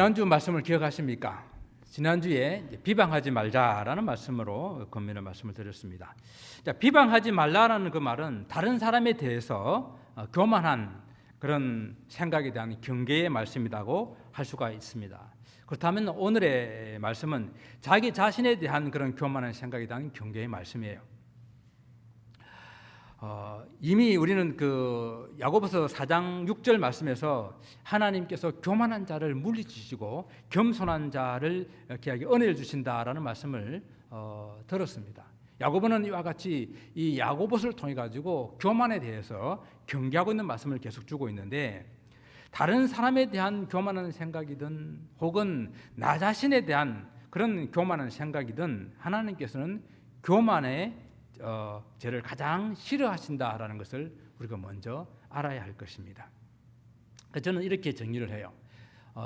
지난주 말씀을 기억하십니까? 지난주에 비방하지 말자라는 말씀으로 권면의 말씀을 드렸습니다. 자, 비방하지 말라라는 그 말은 다른 사람에 대해서 교만한 그런 생각에 대한 경계의 말씀이라고 할 수가 있습니다. 그렇다면 오늘의 말씀은 자기 자신에 대한 그런 교만한 생각에 대한 경계의 말씀이에요. 이미 우리는 그 야고보서 4장 6절 말씀에서 하나님께서 교만한 자를 물리치시고 겸손한 자를 이렇게 은혜를 주신다라는 말씀을 들었습니다. 야고보는 이와 같이 이 야고보서를 통해 가지고 교만에 대해서 경계하고 있는 말씀을 계속 주고 있는데, 다른 사람에 대한 교만한 생각이든 혹은 나 자신에 대한 그런 교만한 생각이든 하나님께서는 교만의 죄를 가장 싫어하신다라는 것을 우리가 먼저 알아야 할 것입니다. 저는 이렇게 정리를 해요.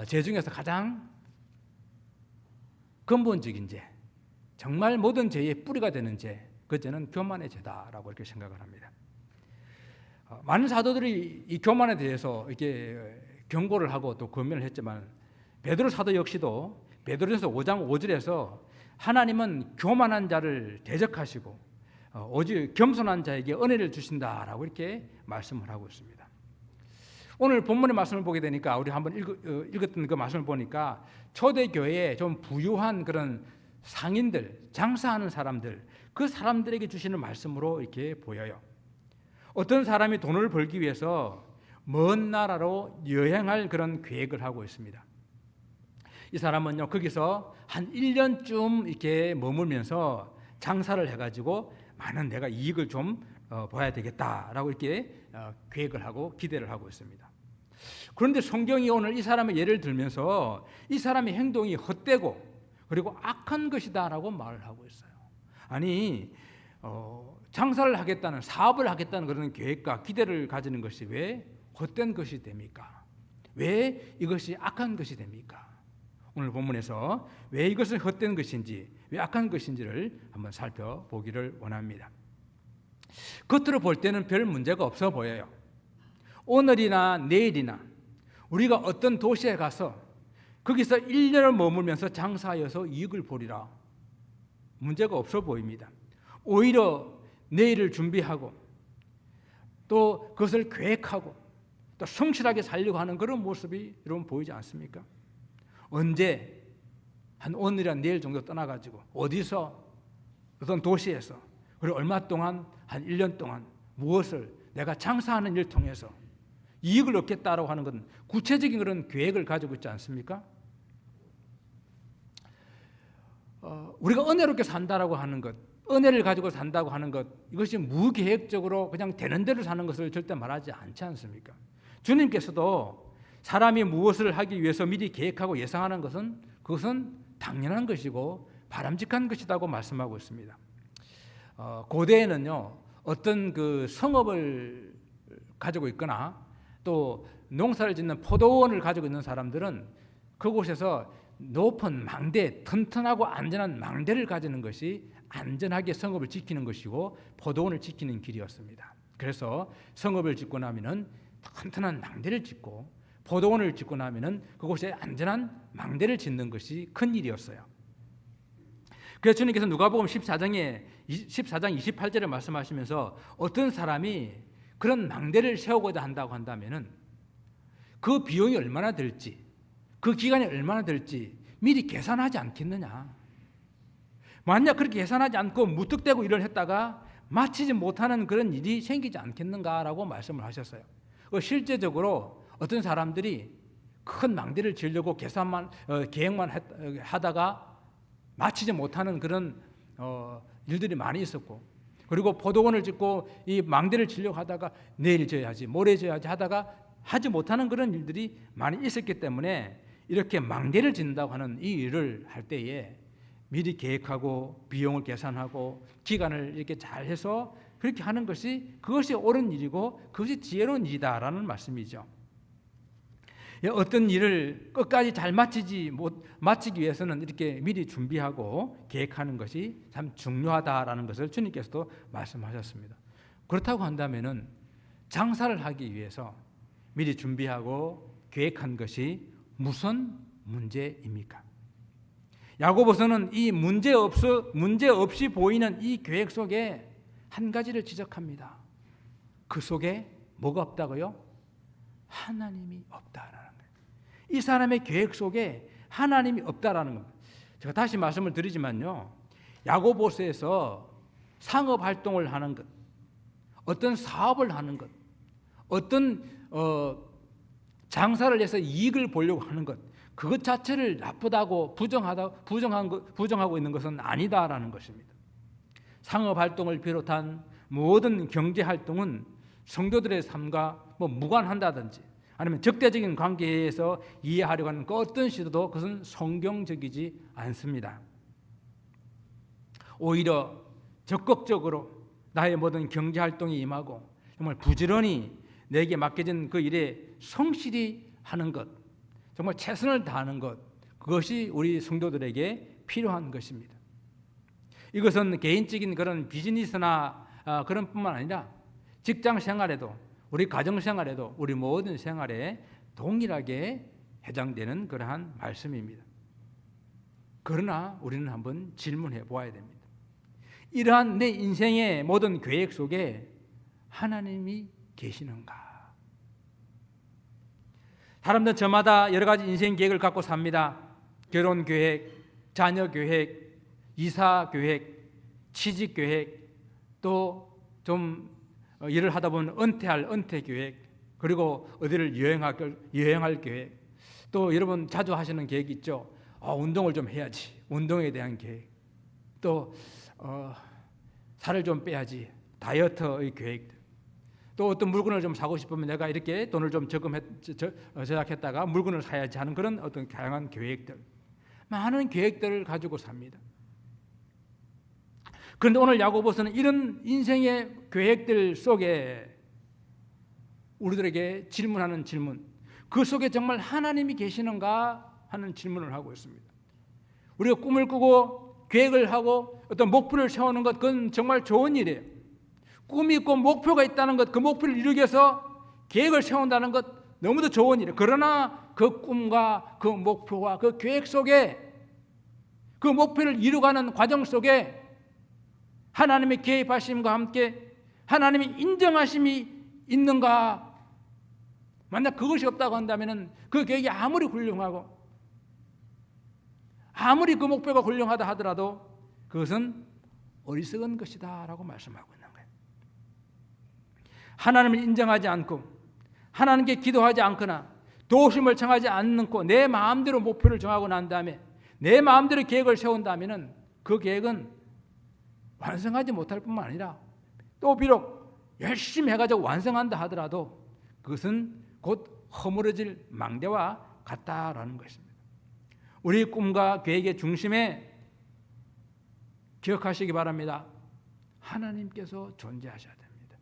죄 중에서 가장 근본적인 죄, 정말 모든 죄의 뿌리가 되는 죄, 그 죄는 교만의 죄다라고 이렇게 생각을 합니다. 많은 사도들이 이 교만에 대해서 이렇게 경고를 하고 또 권면을 했지만, 베드로 사도 역시도 베드로전서 5장 5절에서 하나님은 교만한 자를 대적하시고 오직 겸손한 자에게 은혜를 주신다라고 이렇게 말씀을 하고 있습니다. 오늘 본문의 말씀을 보게 되니까, 우리 한번 읽었던 그 말씀을 보니까 초대교회에 좀 부유한 그런 상인들, 장사하는 사람들, 그 사람들에게 주시는 말씀으로 이렇게 보여요. 어떤 사람이 돈을 벌기 위해서 먼 나라로 여행할 그런 계획을 하고 있습니다. 이 사람은요, 거기서 한 1년쯤 이렇게 머물면서 장사를 해가지고 많은 내가 이익을 좀 봐야 되겠다라고 이렇게 계획을 하고 기대를 하고 있습니다. 그런데 성경이 오늘 이 사람의 예를 들면서 이 사람의 행동이 헛되고 그리고 악한 것이다라고 말을 하고 있어요. 아니, 장사를 하겠다는, 사업을 하겠다는 그런 계획과 기대를 가지는 것이 왜 헛된 것이 됩니까? 왜 이것이 악한 것이 됩니까? 오늘 본문에서 왜 이것은 헛된 것인지, 왜 악한 것인지를 한번 살펴보기를 원합니다. 겉으로 볼 때는 별 문제가 없어 보여요. 오늘이나 내일이나 우리가 어떤 도시에 가서 거기서 1년을 머물면서 장사하여서 이익을 보리라, 문제가 없어 보입니다. 오히려 내일을 준비하고 또 그것을 계획하고 또 성실하게 살려고 하는 그런 모습이 여러분 보이지 않습니까? 언제 한 오늘이나 내일 정도 떠나가지고 어디서 어떤 도시에서 그리고 얼마 동안, 한 1년 동안 무엇을 내가 장사하는 일을 통해서 이익을 얻겠다라고 하는 건 구체적인 그런 계획을 가지고 있지 않습니까? 우리가 은혜롭게 산다라고 하는 것, 은혜를 가지고 산다고 하는 것, 이것이 무계획적으로 그냥 되는 대로 사는 것을 절대 말하지 않지 않습니까? 주님께서도 사람이 무엇을 하기 위해서 미리 계획하고 예상하는 것은 그것은 당연한 것이고 바람직한 것이라고 말씀하고 있습니다. 고대에는요, 어떤 그 성읍을 가지고 있거나 또 농사를 짓는 포도원을 가지고 있는 사람들은 그곳에서 높은 망대, 튼튼하고 안전한 망대를 가지는 것이 안전하게 성읍을 지키는 것이고 포도원을 지키는 길이었습니다. 그래서 성읍을 짓고 나면은 튼튼한 망대를 짓고 포도원을 짓고 나면은 그곳에 안전한 망대를 짓는 것이 큰 일이었어요. 그래서 주님께서 누가복음 14장 28절에 말씀하시면서 어떤 사람이 그런 망대를 세우고자 한다고 한다면은 그 비용이 얼마나 들지, 그 기간이 얼마나 들지 미리 계산하지 않겠느냐. 만약 그렇게 계산하지 않고 무턱대고 일을 했다가 마치지 못하는 그런 일이 생기지 않겠는가라고 말씀을 하셨어요. 실제적으로 어떤 사람들이 큰 망대를 지으려고 계획만 하다가 마치지 못하는 그런 일들이 많이 있었고, 그리고 포도원을 짓고 이 망대를 지으려고 하다가 내일 지어야지, 모레 지어야지 하다가 하지 못하는 그런 일들이 많이 있었기 때문에 이렇게 망대를 짓는다고 하는 이 일을 할 때에 미리 계획하고 비용을 계산하고 기간을 이렇게 잘 해서 그렇게 하는 것이, 그것이 옳은 일이고 그것이 지혜로운 일이다라는 말씀이죠. 어떤 일을 끝까지 잘 마치기 위해서는 이렇게 미리 준비하고 계획하는 것이 참 중요하다라는 것을 주님께서도 말씀하셨습니다. 그렇다고 한다면은 장사를 하기 위해서 미리 준비하고 계획한 것이 무슨 문제입니까? 야고보서는 이 문제 없이 보이는 이 계획 속에 한 가지를 지적합니다. 그 속에 뭐가 없다고요? 하나님이 없다라는 거예요. 이 사람의 계획 속에 하나님이 없다라는 겁니다. 제가 다시 말씀을 드리지만요, 야고보서에서 상업 활동을 하는 것, 어떤 사업을 하는 것, 어떤 장사를 해서 이익을 보려고 하는 것, 그것 자체를 나쁘다고 부정하고 있는 것은 아니다라는 것입니다. 상업 활동을 비롯한 모든 경제 활동은 성도들의 삶과 무관한다든지 아니면 적대적인 관계에서 이해하려고 하는 그 어떤 시도도 그것은 성경적이지 않습니다. 오히려 적극적으로 나의 모든 경제 활동에 임하고 정말 부지런히 내게 맡겨진 그 일에 성실히 하는 것, 정말 최선을 다하는 것, 그것이 우리 성도들에게 필요한 것입니다. 이것은 개인적인 그런 비즈니스나 그런 뿐만 아니라 직장 생활에도, 우리 가정 생활에도, 우리 모든 생활에 동일하게 해당되는 그러한 말씀입니다. 그러나 우리는 한번 질문해 보아야 됩니다. 이러한 내 인생의 모든 계획 속에 하나님이 계시는가? 사람들은 저마다 여러 가지 인생 계획을 갖고 삽니다. 결혼 계획, 자녀 계획, 이사 계획, 취직 계획, 또 좀 일을 하다 보면 은퇴할 은퇴 계획, 그리고 어디를 여행할 계획, 또 여러분 자주 하시는 계획 있죠. 운동을 좀 해야지, 운동에 대한 계획, 또 살을 좀 빼야지, 다이어트의 계획들, 또 어떤 물건을 좀 사고 싶으면 내가 이렇게 돈을 좀 저작했다가 물건을 사야지 하는 그런 어떤 다양한 계획들, 많은 계획들을 가지고 삽니다. 그런데 오늘 야고보서는 이런 인생의 계획들 속에 우리들에게 질문하는 질문, 그 속에 정말 하나님이 계시는가 하는 질문을 하고 있습니다. 우리가 꿈을 꾸고 계획을 하고 어떤 목표를 세우는 것, 그건 정말 좋은 일이에요. 꿈이 있고 목표가 있다는 것, 그 목표를 이루기 위해서 계획을 세운다는 것, 너무도 좋은 일이에요. 그러나 그 꿈과 그 목표와 그 계획 속에, 그 목표를 이루어가는 과정 속에 하나님의 개입하심과 함께 하나님의 인정하심이 있는가? 만약 그것이 없다고 한다면 그 계획이 아무리 훌륭하고 아무리 그 목표가 훌륭하다 하더라도 그것은 어리석은 것이다 라고 말씀하고 있는 거예요. 하나님을 인정하지 않고 하나님께 기도하지 않거나 도우심을 청하지 않고 내 마음대로 목표를 정하고 난 다음에 내 마음대로 계획을 세운다면 그 계획은 완성하지 못할 뿐만 아니라 또 비록 열심히 해가지고 완성한다 하더라도 그것은 곧 허물어질 망대와 같다라는 것입니다. 우리 꿈과 계획의 중심에 기억하시기 바랍니다. 하나님께서 존재하셔야 됩니다.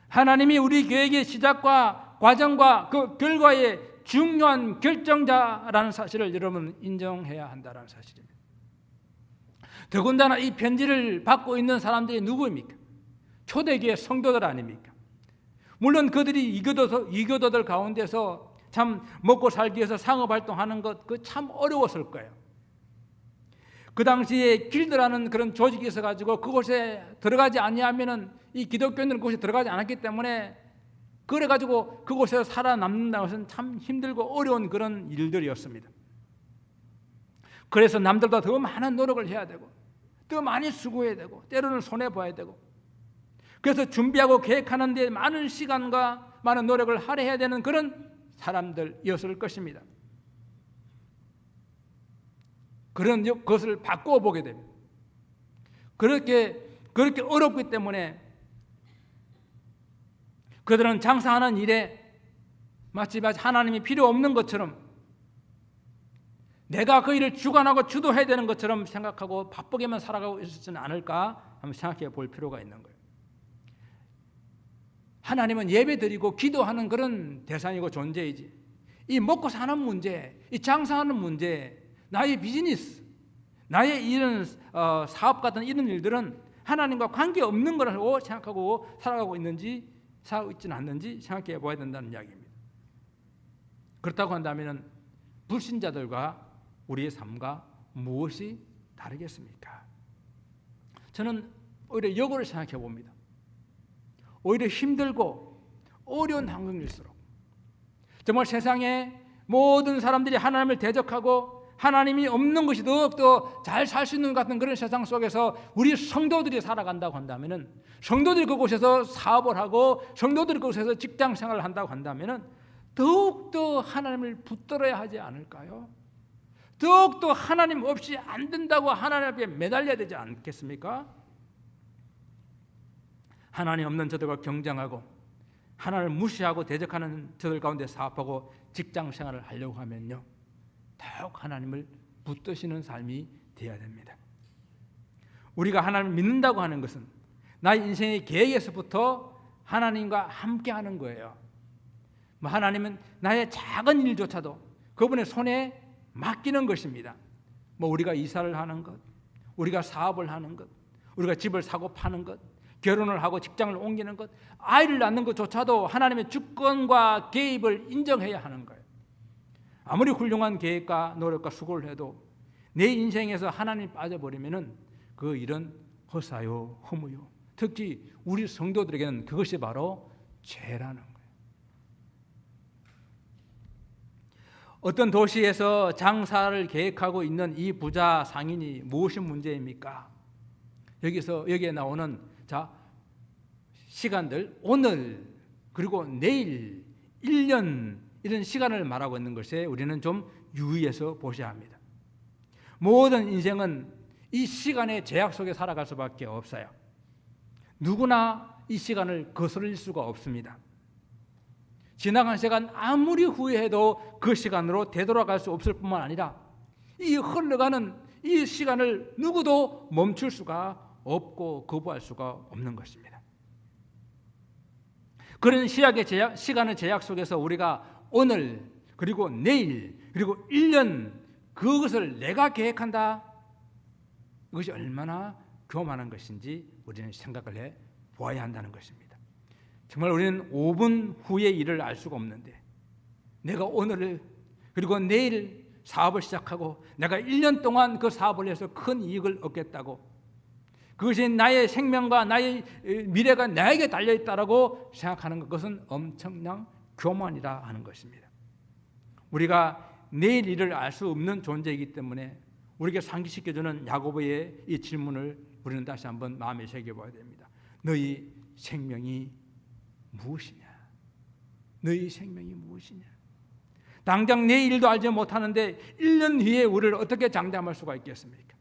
하나님이 우리 계획의 시작과 과정과 그 결과의 중요한 결정자라는 사실을 여러분 인정해야 한다는 사실입니다. 더군다나 이 편지를 받고 있는 사람들이 누구입니까? 초대교회 성도들 아닙니까? 물론 그들이 이교도들 가운데서 참 먹고 살기 위해서 상업활동하는 것, 그 참 어려웠을 거예요. 그 당시에 길드라는 그런 조직이 있어가지고 그곳에 들어가지 아니하면은 이 기독교인들은 그곳에 들어가지 않았기 때문에 그래가지고 그곳에서 살아남는다는 것은 참 힘들고 어려운 그런 일들이었습니다. 그래서 남들보다 더 많은 노력을 해야 되고 더 많이 수고해야 되고 때로는 손해봐야 되고 그래서 준비하고 계획하는 데 많은 시간과 많은 노력을 할애해야 되는 그런 사람들이었을 것입니다. 그런 것을 바꾸어 보게 됩니다. 그렇게 어렵기 때문에 그들은 장사하는 일에 마치 하나님이 필요 없는 것처럼 내가 그 일을 주관하고 주도해야 되는 것처럼 생각하고 바쁘게만 살아가고 있었지는 않을까 한번 생각해 볼 필요가 있는 거예요. 하나님은 예배드리고 기도하는 그런 대상이고 존재이지 이 먹고 사는 문제, 이 장사하는 문제, 나의 비즈니스, 나의 이런 사업 같은 이런 일들은 하나님과 관계없는 거라고 생각하고 살아가고 있는지 살아가고 있지는 않는지 생각해 봐야 된다는 이야기입니다. 그렇다고 한다면 불신자들과 우리의 삶과 무엇이 다르겠습니까? 저는 오히려 역으로 생각해 봅니다. 오히려 힘들고 어려운 환경일수록 정말 세상에 모든 사람들이 하나님을 대적하고 하나님이 없는 것이 더욱더 잘 살 수 있는 것 같은 그런 세상 속에서 우리 성도들이 살아간다고 한다면, 성도들이 그곳에서 사업을 하고 성도들이 그곳에서 직장 생활을 한다고 한다면 더욱더 하나님을 붙들어야 하지 않을까요? 더욱더 하나님 없이 안 된다고 하나님 앞에 매달려야 되지 않겠습니까? 하나님 없는 저들과 경쟁하고 하나님을 무시하고 대적하는 저들 가운데 사업하고 직장 생활을 하려고 하면요, 더욱 하나님을 붙드시는 삶이 되어야 됩니다. 우리가 하나님을 믿는다고 하는 것은 나의 인생의 계획에서부터 하나님과 함께하는 거예요. 하나님은 나의 작은 일조차도 그분의 손에 맡기는 것입니다. 우리가 이사를 하는 것, 우리가 사업을 하는 것, 우리가 집을 사고 파는 것, 결혼을 하고 직장을 옮기는 것, 아이를 낳는 것조차도 하나님의 주권과 개입을 인정해야 하는 거예요. 아무리 훌륭한 계획과 노력과 수고를 해도 내 인생에서 하나님 빠져버리면은 그 일은 허사요 허무요. 특히 우리 성도들에게는 그것이 바로 죄라는 거예요. 어떤 도시에서 장사를 계획하고 있는 이 부자 상인이 무엇이 문제입니까? 여기에 나오는 시간들, 오늘 그리고 내일, 1년 이런 시간을 말하고 있는 것에 우리는 좀 유의해서 보셔야 합니다. 모든 인생은 이 시간의 제약 속에 살아갈 수밖에 없어요. 누구나 이 시간을 거스를 수가 없습니다. 지나간 시간 아무리 후회해도 그 시간으로 되돌아갈 수 없을 뿐만 아니라 이 흘러가는 이 시간을 누구도 멈출 수가 없고 거부할 수가 없는 것입니다. 그런 시간의 제약 속에서 우리가 오늘 그리고 내일 그리고 1년 그것을 내가 계획한다, 이것이 얼마나 교만한 것인지 우리는 생각을 해 보아야 한다는 것입니다. 정말 우리는 5분 후의 일을 알 수가 없는데 내가 오늘을 그리고 내일 사업을 시작하고 내가 1년 동안 그 사업을 해서 큰 이익을 얻겠다고, 그것이 나의 생명과 나의 미래가 나에게 달려있다라고 생각하는 그것은 엄청난 교만이라 하는 것입니다. 우리가 내일 일을 알 수 없는 존재이기 때문에 우리에게 상기시켜주는 야고보의 이 질문을 우리는 다시 한번 마음에 새겨봐야 됩니다. 너희 생명이 무엇이냐? 너희 생명이 무엇이냐? 당장 내일도 알지 못하는데 1년 뒤에 우리를 어떻게 장담할 수가 있겠습니까?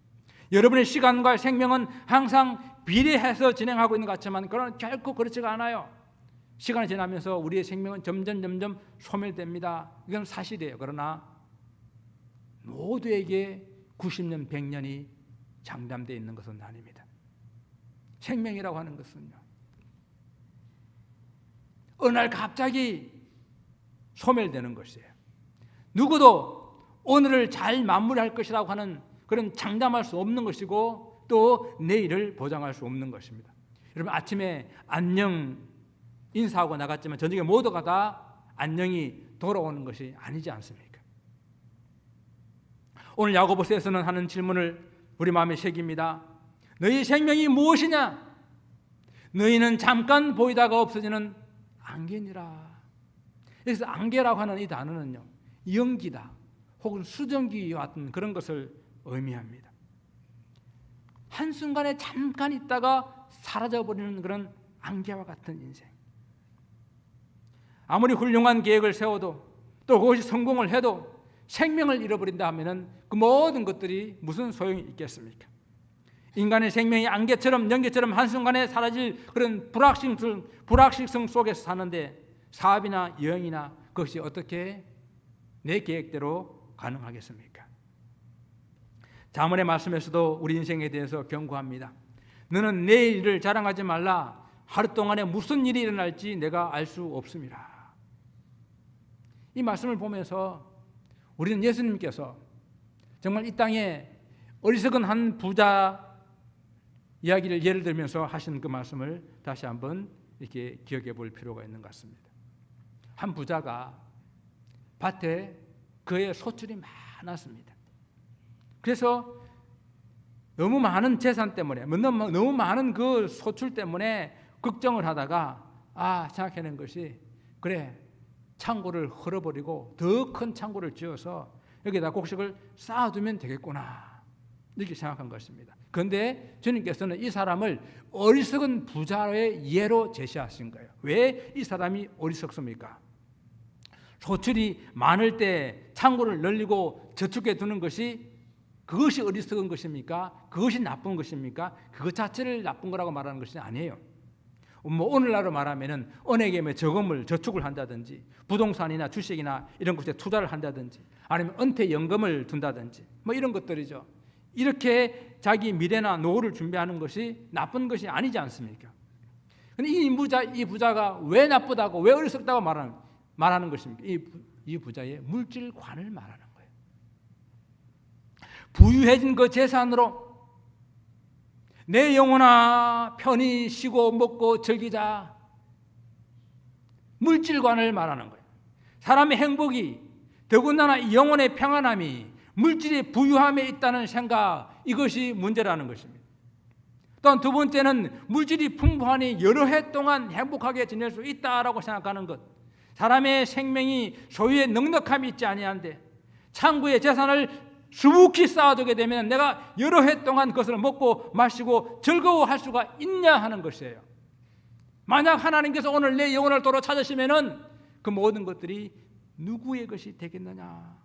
여러분의 시간과 생명은 항상 비례해서 진행하고 있는 것 같지만 그러나 결코 그렇지가 않아요. 시간이 지나면서 우리의 생명은 점점 소멸됩니다. 이건 사실이에요. 그러나 모두에게 90년, 100년이 장담되어 있는 것은 아닙니다. 생명이라고 하는 것은요, 어느 날 갑자기 소멸되는 것이에요. 누구도 오늘을 잘 마무리할 것이라고 하는 그런 장담할 수 없는 것이고 또 내일을 보장할 수 없는 것입니다. 여러분, 아침에 안녕 인사하고 나갔지만 저녁에 모두가 다 안녕이 돌아오는 것이 아니지 않습니까? 오늘 야고보서에서는 하는 질문을 우리 마음에 새깁니다. 너희 생명이 무엇이냐? 너희는 잠깐 보이다가 없어지는 안개니라. 여기서 안개라고 하는 이 단어는요, 연기다 혹은 수증기와 같은 그런 것을 의미합니다. 한순간에 잠깐 있다가 사라져버리는 그런 안개와 같은 인생. 아무리 훌륭한 계획을 세워도 또 그것이 성공을 해도 생명을 잃어버린다 하면 그 모든 것들이 무슨 소용이 있겠습니까? 인간의 생명이 안개처럼 연기처럼 한순간에 사라질 그런 불확실성 속에서 사는데 사업이나 여행이나 그것이 어떻게 내 계획대로 가능하겠습니까? 자문의 말씀에서도 우리 인생에 대해서 경고합니다. 너는 내 일을 자랑하지 말라. 하루 동안에 무슨 일이 일어날지 내가 알 수 없습니다. 이 말씀을 보면서 우리는 예수님께서 정말 이 땅에 어리석은 한 부자 이야기를 예를 들면서 하신 그 말씀을 다시 한번 이렇게 기억해 볼 필요가 있는 것 같습니다. 한 부자가 밭에 그의 소출이 많았습니다. 그래서 너무 많은 재산 때문에, 너무 많은 그 소출 때문에 걱정을 하다가 생각해낸 것이, 그래, 창고를 헐어버리고 더 큰 창고를 지어서 여기다 곡식을 쌓아두면 되겠구나, 이렇게 생각한 것입니다. 그런데 주님께서는 이 사람을 어리석은 부자의 예로 제시하신 거예요. 왜 이 사람이 어리석습니까? 소출이 많을 때 창고를 늘리고 저축해 두는 것이, 그것이 어리석은 것입니까? 그것이 나쁜 것입니까? 그것 자체를 나쁜 거라고 말하는 것이 아니에요. 오늘날로 말하면은 은행에 저금을 저축을 한다든지, 부동산이나 주식이나 이런 것에 투자를 한다든지, 아니면 은퇴연금을 둔다든지, 이런 것들이죠. 이렇게 자기 미래나 노후를 준비하는 것이 나쁜 것이 아니지 않습니까? 근데 이 부자가 왜 나쁘다고, 왜 어리석다고 말하는 것입니까? 이 부자의 물질관을 말하는 거예요. 부유해진 그 재산으로 내 영혼아 편히 쉬고 먹고 즐기자, 물질관을 말하는 거예요. 사람의 행복이, 더군다나 영혼의 평안함이 물질의 부유함에 있다는 생각, 이것이 문제라는 것입니다. 또한 두 번째는 물질이 풍부하니 여러 해 동안 행복하게 지낼 수 있다라고 생각하는 것. 사람의 생명이 소유의 넉넉함이 있지 아니한데 창고에 재산을 수북히 쌓아두게 되면 내가 여러 해 동안 그것을 먹고 마시고 즐거워할 수가 있냐 하는 것이에요. 만약 하나님께서 오늘 내 영혼을 도로 찾으시면은 그 모든 것들이 누구의 것이 되겠느냐?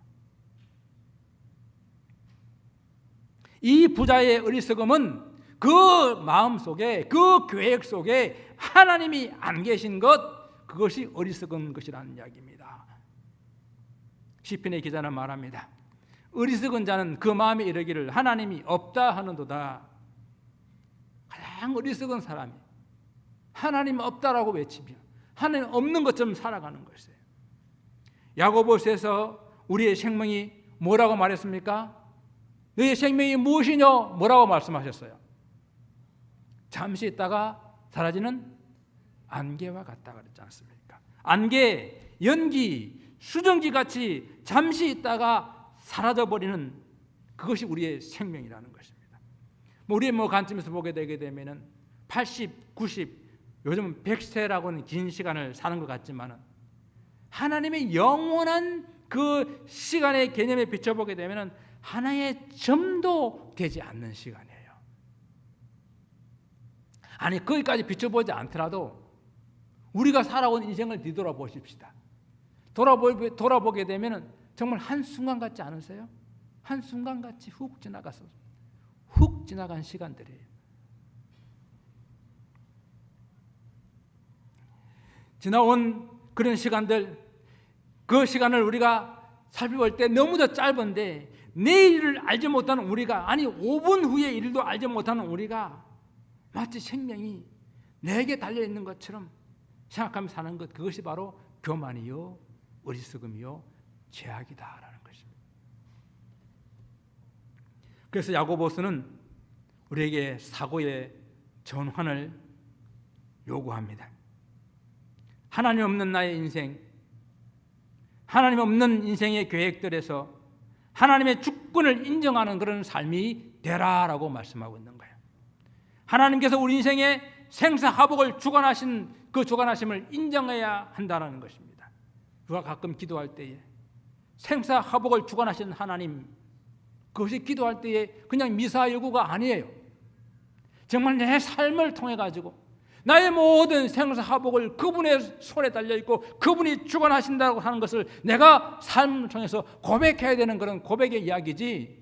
이 부자의 어리석음은 그 마음 속에, 그 계획 속에 하나님이 안 계신 것, 그것이 어리석은 것이라는 이야기입니다. 시편의 기자는 말합니다. 어리석은 자는 그 마음에 이르기를 하나님이 없다 하는도다. 가장 어리석은 사람이 하나님 없다라고 외치며 하나님 없는 것처럼 살아가는 것이에요. 야고보서에서 우리의 생명이 뭐라고 말했습니까? 너의 생명이 무엇이냐? 뭐라고 말씀하셨어요? 잠시 있다가 사라지는 안개와 같다 그랬지 않습니까? 안개, 연기, 수정기 같이 잠시 있다가 사라져버리는 그것이 우리의 생명이라는 것입니다. 우리 관점에서 보게 되게 되면은 80, 90, 요즘은 100세라고는 긴 시간을 사는 것 같지만은 하나님의 영원한 그 시간의 개념에 비춰보게 되면은 하나의 점도 되지 않는 시간이에요. 아니, 거기까지 비춰보지 않더라도 우리가 살아온 인생을 뒤돌아보십시다. 돌아보게 되면은 정말 한순간 같지 않으세요? 한순간같이 훅 지나간 시간들이에요. 지나온 그런 시간들, 그 시간을 우리가 살펴볼 때 너무도 짧은데 내일을 알지 못하는 우리가, 아니 5분 후의 일도 알지 못하는 우리가 마치 생명이 내게 달려있는 것처럼 생각하며 사는 것, 그것이 바로 교만이요 어리석음이요 죄악이다라는 것입니다. 그래서 야고보서는 우리에게 사고의 전환을 요구합니다. 하나님 없는 나의 인생, 하나님 없는 인생의 계획들에서 하나님의 주권을 인정하는 그런 삶이 되라라고 말씀하고 있는 거예요. 하나님께서 우리 인생의 생사화복을 주관하신 그 주관하심을 인정해야 한다는 것입니다. 우리가 가끔 기도할 때에 생사화복을 주관하신 하나님, 그것이 기도할 때에 그냥 미사 여구가 아니에요. 정말 내 삶을 통해 가지고 나의 모든 생사화복을 그분의 손에 달려있고 그분이 주관하신다고 하는 것을 내가 삶을 통해서 고백해야 되는 그런 고백의 이야기지,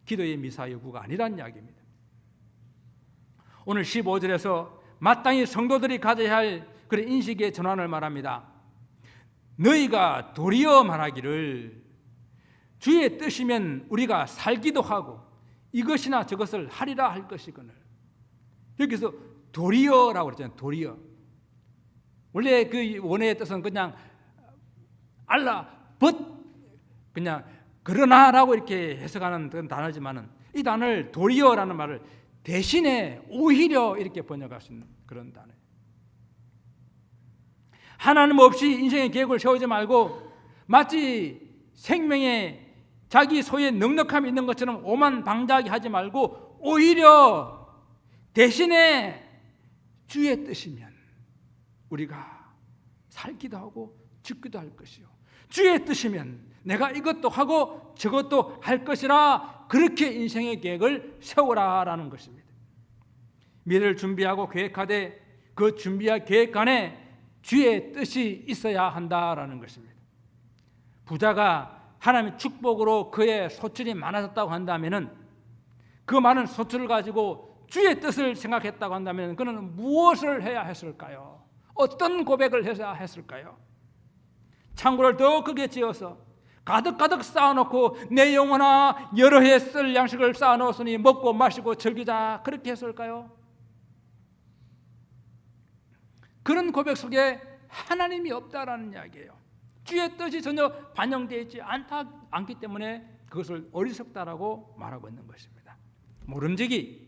기도의 미사 여구가 아니란 이야기입니다. 오늘 15절에서 마땅히 성도들이 가져야 할 그런 인식의 전환을 말합니다. 너희가 도리어 말하기를 주의 뜻이면 우리가 살기도 하고 이것이나 저것을 하리라 할 것이거늘. 여기서 도리어라고 그랬잖아요. 도리어. 원래 그 원어의 뜻은 그냥 그냥 그러나라고 이렇게 해석하는 그런 단어지만은 이 단어를 도리어라는 말을 대신에 오히려 이렇게 번역할 수 있는 그런 단어예요. 하나님 없이 인생의 계획을 세우지 말고 마치 생명에 자기 소유의 넉넉함이 있는 것처럼 오만방자하게 하지 말고 오히려 대신에 주의 뜻이면 우리가 살기도 하고 죽기도 할 것이요, 주의 뜻이면 내가 이것도 하고 저것도 할 것이라, 그렇게 인생의 계획을 세우라라는 것입니다. 미래를 준비하고 계획하되 그 준비와 계획 안에 주의 뜻이 있어야 한다라는 것입니다. 부자가 하나님의 축복으로 그의 소출이 많아졌다고 한다면, 그 많은 소출을 가지고 주의 뜻을 생각했다고 한다면 그는 무엇을 해야 했을까요? 어떤 고백을 해야 했을까요? 창고를 더 크게 지어서 가득가득 쌓아놓고 내 영혼아 여러 해 쓸 양식을 쌓아놓았으니 먹고 마시고 즐기자, 그렇게 했을까요? 그런 고백 속에 하나님이 없다라는 이야기예요. 주의 뜻이 전혀 반영되어 있지 않기 때문에 그것을 어리석다라고 말하고 있는 것입니다. 모름지기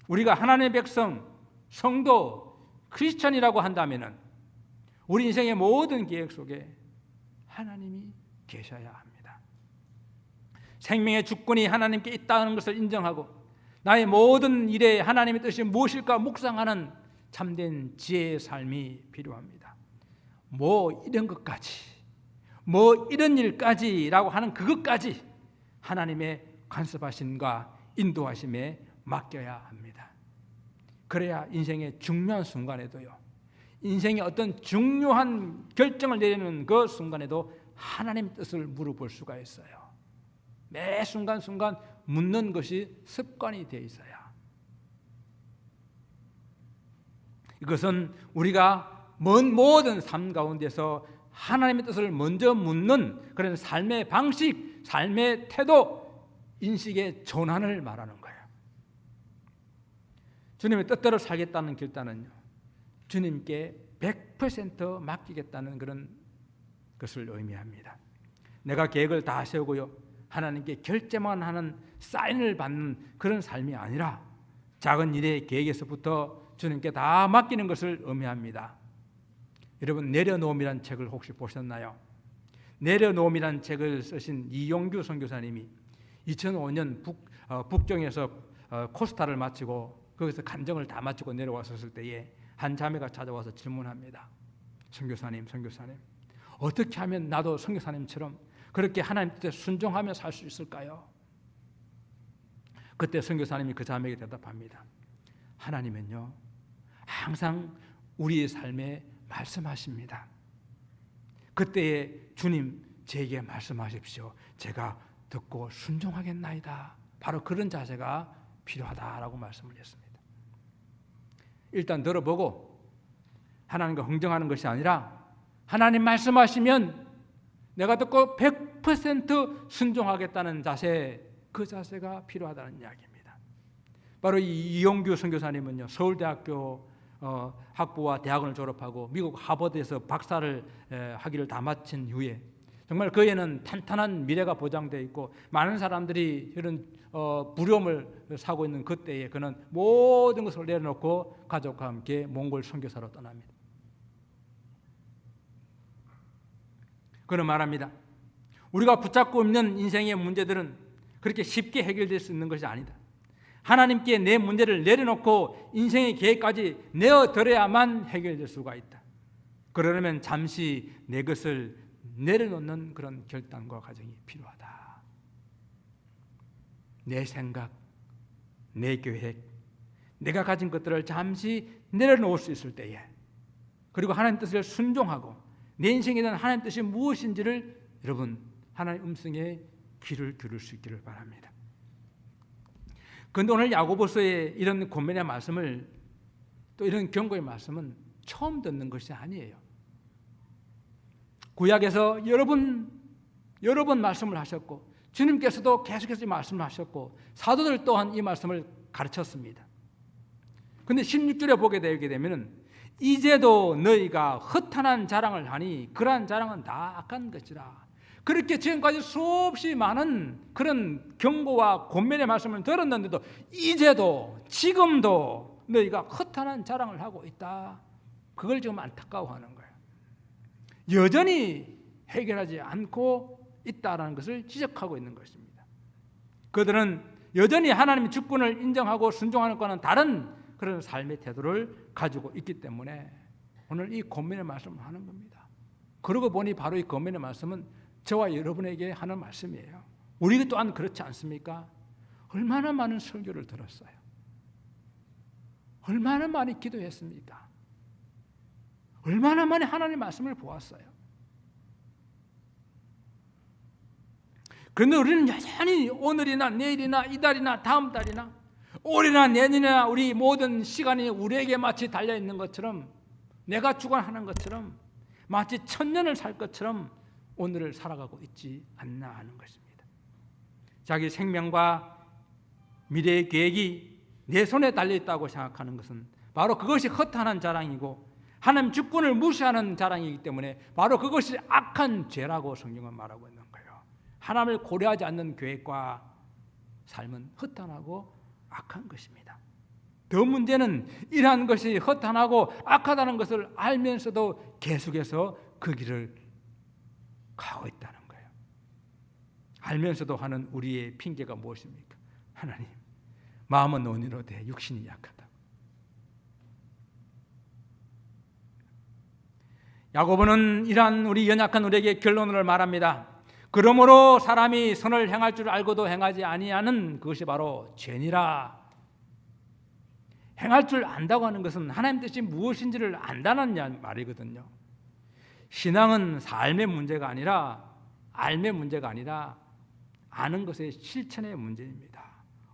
우리가 하나님의 백성, 성도, 크리스천이라고 한다면 우리 인생의 모든 계획 속에 하나님이 계셔야 합니다. 생명의 주권이 하나님께 있다는 것을 인정하고 나의 모든 일에 하나님의 뜻이 무엇일까 묵상하는 참된 지혜의 삶이 필요합니다. 뭐 이런 것까지, 뭐 이런 일까지라고 하는 그것까지 하나님의 간섭하심과 인도하심에 맡겨야 합니다. 그래야 인생의 중요한 순간에도요, 인생의 어떤 중요한 결정을 내리는 그 순간에도 하나님의 뜻을 물어볼 수가 있어요. 매 순간순간 묻는 것이 습관이 되어 있어요. 이것은 우리가 모든 삶 가운데서 하나님의 뜻을 먼저 묻는 그런 삶의 방식, 삶의 태도, 인식의 전환을 말하는 거예요. 주님의 뜻대로 살겠다는 결단은요, 주님께 100% 맡기겠다는 그런 것을 의미합니다. 내가 계획을 다 세우고요, 하나님께 결제만 하는 사인을 받는 그런 삶이 아니라 작은 일의 계획에서부터 주님께 다 맡기는 것을 의미합니다. 여러분, 내려놓음이라는 책을 혹시 보셨나요? 내려놓음이라는 책을 쓰신 이용규 선교사님이 2005년 북경에서 코스타를 마치고 거기서 간정을 다 마치고 내려왔었을 때에 한 자매가 찾아와서 질문합니다. 선교사님, 어떻게 하면 나도 선교사님처럼 그렇게 하나님 뜻에 순종하며 살 수 있을까요? 그때 선교사님이 그 자매에게 대답합니다. 하나님은요, 항상 우리의 삶에 말씀하십니다. 그때에 주님 제게 말씀하십시오. 제가 듣고 순종하겠나이다. 바로 그런 자세가 필요하다라고 말씀을 했습니다. 일단 들어보고 하나님과 흥정하는 것이 아니라 하나님 말씀하시면 내가 듣고 100% 순종하겠다는 자세, 그 자세가 필요하다는 이야기입니다. 바로 이 이용규 선교사님은요, 서울대학교 학부와 대학원을 졸업하고 미국 하버드에서 박사를 학위를 다 마친 후에 정말 그에는 탄탄한 미래가 보장되어 있고 많은 사람들이 이런 부려움을 사고 있는 그때에 그는 모든 것을 내려놓고 가족과 함께 몽골 선교사로 떠납니다. 그는 말합니다. 우리가 붙잡고 있는 인생의 문제들은 그렇게 쉽게 해결될 수 있는 것이 아니다. 하나님께 내 문제를 내려놓고 인생의 계획까지 내어드려야만 해결될 수가 있다. 그러려면 잠시 내 것을 내려놓는 그런 결단과 과정이 필요하다. 내 생각, 내 계획, 내가 가진 것들을 잠시 내려놓을 수 있을 때에, 그리고 하나님 뜻을 순종하고 내 인생에 대한 하나님 뜻이 무엇인지를 여러분 하나님 음성에 귀를 기울일 수 있기를 바랍니다. 그런데 오늘 야고보서의 이런 권면의 말씀을, 또 이런 경고의 말씀은 처음 듣는 것이 아니에요. 구약에서 여러 번 말씀을 하셨고 주님께서도 계속해서 말씀을 하셨고 사도들 또한 이 말씀을 가르쳤습니다. 그런데 16절에 보게 되면 이제도 너희가 허탄한 자랑을 하니 그러한 자랑은 다 악한 것이라. 그렇게 지금까지 수없이 많은 그런 경고와 권면의 말씀을 들었는데도 이제도 지금도 너희가 허탄한 자랑을 하고 있다. 그걸 지금 안타까워하는 거예요. 여전히 해결하지 않고 있다라는 것을 지적하고 있는 것입니다. 그들은 여전히 하나님의 주권을 인정하고 순종하는 것과는 다른 그런 삶의 태도를 가지고 있기 때문에 오늘 이 권면의 말씀을 하는 겁니다. 그러고 보니 바로 이 권면의 말씀은 저와 여러분에게 하는 말씀이에요. 우리 또한 그렇지 않습니까? 얼마나 많은 설교를 들었어요. 얼마나 많이 기도했습니까? 얼마나 많이 하나님의 말씀을 보았어요. 그런데 우리는 여전히 오늘이나 내일이나 이달이나 다음 달이나 올해나 내년이나 우리 모든 시간이 우리에게 마치 달려있는 것처럼, 내가 주관하는 것처럼, 마치 천년을 살 것처럼 오늘을 살아가고 있지 않나 하는 것입니다. 자기 생명과 미래의 계획이 내 손에 달려있다고 생각하는 것은 바로 그것이 허탄한 자랑이고 하나님 주권을 무시하는 자랑이기 때문에 바로 그것이 악한 죄라고 성경은 말하고 있는 거예요. 하나님을 고려하지 않는 계획과 삶은 허탄하고 악한 것입니다. 더 문제는 이러한 것이 허탄하고 악하다는 것을 알면서도 계속해서 그 길을 가고 있다는 거예요. 알면서도 하는 우리의 핑계가 무엇입니까? 하나님, 마음은 온유로되 육신이 약하다. 야고보는 이러한 우리 연약한 우리에게 결론을 말합니다. 그러므로 사람이 선을 행할 줄 알고도 행하지 아니하는 그것이 바로 죄니라. 행할 줄 안다고 하는 것은 하나님 뜻이 무엇인지를 안다는 말이거든요. 신앙은 삶의 문제가 아니라 알의 문제가 아니라 아는 것의 실천의 문제입니다.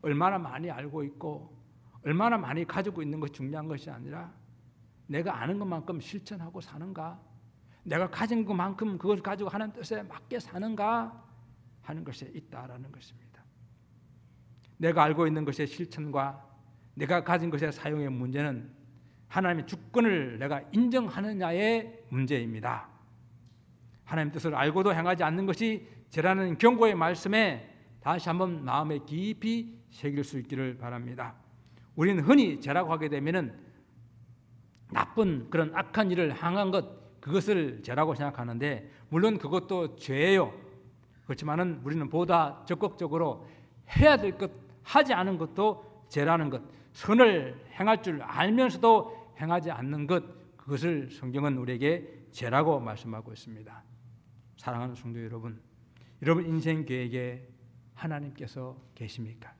얼마나 많이 알고 있고 얼마나 많이 가지고 있는 것이 중요한 것이 아니라 내가 아는 것만큼 실천하고 사는가, 내가 가진 것만큼 그것을 가지고 하나님 뜻에 맞게 사는가 하는 것에 있다라는 것입니다. 내가 알고 있는 것의 실천과 내가 가진 것의 사용의 문제는 하나님의 주권을 내가 인정하느냐의 문제입니다. 하나님 뜻을 알고도 행하지 않는 것이 죄라는 경고의 말씀에 다시 한번 마음에 깊이 새길 수 있기를 바랍니다. 우리는 흔히 죄라고 하게 되면은 나쁜 그런 악한 일을 행한 것, 그것을 죄라고 생각하는데 물론 그것도 죄예요. 그렇지만은 우리는 보다 적극적으로 해야 될 것, 하지 않은 것도 죄라는 것, 선을 행할 줄 알면서도 행하지 않는 것, 그것을 성경은 우리에게 죄라고 말씀하고 있습니다. 사랑하는 성도 여러분, 여러분 인생 계획에 하나님께서 계십니까?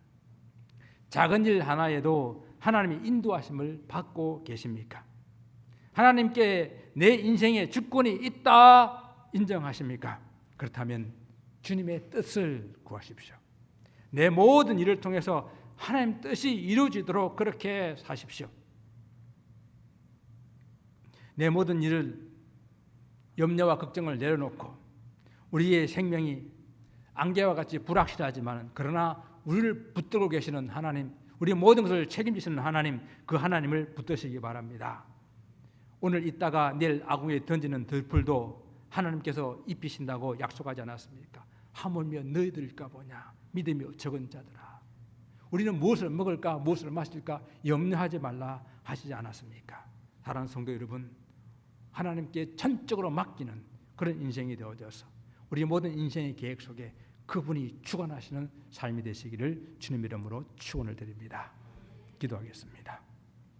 작은 일 하나에도 하나님의 인도하심을 받고 계십니까? 하나님께 내 인생에 주권이 있다 인정하십니까? 그렇다면 주님의 뜻을 구하십시오. 내 모든 일을 통해서 하나님 뜻이 이루어지도록 그렇게 사십시오. 내 모든 일을 염려와 걱정을 내려놓고 우리의 생명이 안개와 같이 불확실하지만 그러나 우리를 붙들고 계시는 하나님, 우리 모든 것을 책임지시는 하나님, 그 하나님을 붙드시기 바랍니다. 오늘 있다가 내일 아궁이에 던지는 들풀도 하나님께서 입히신다고 약속하지 않았습니까? 하물며 너희들일까 보냐, 믿음이 적은 자들아. 우리는 무엇을 먹을까, 무엇을 마실까 염려하지 말라 하시지 않았습니까? 사랑하는 성도 여러분, 하나님께 전적으로 맡기는 그런 인생이 되어져서 우리 모든 인생의 계획 속에 그분이 주관하시는 삶이 되시기를 주님 이름으로 축원을 드립니다. 기도하겠습니다.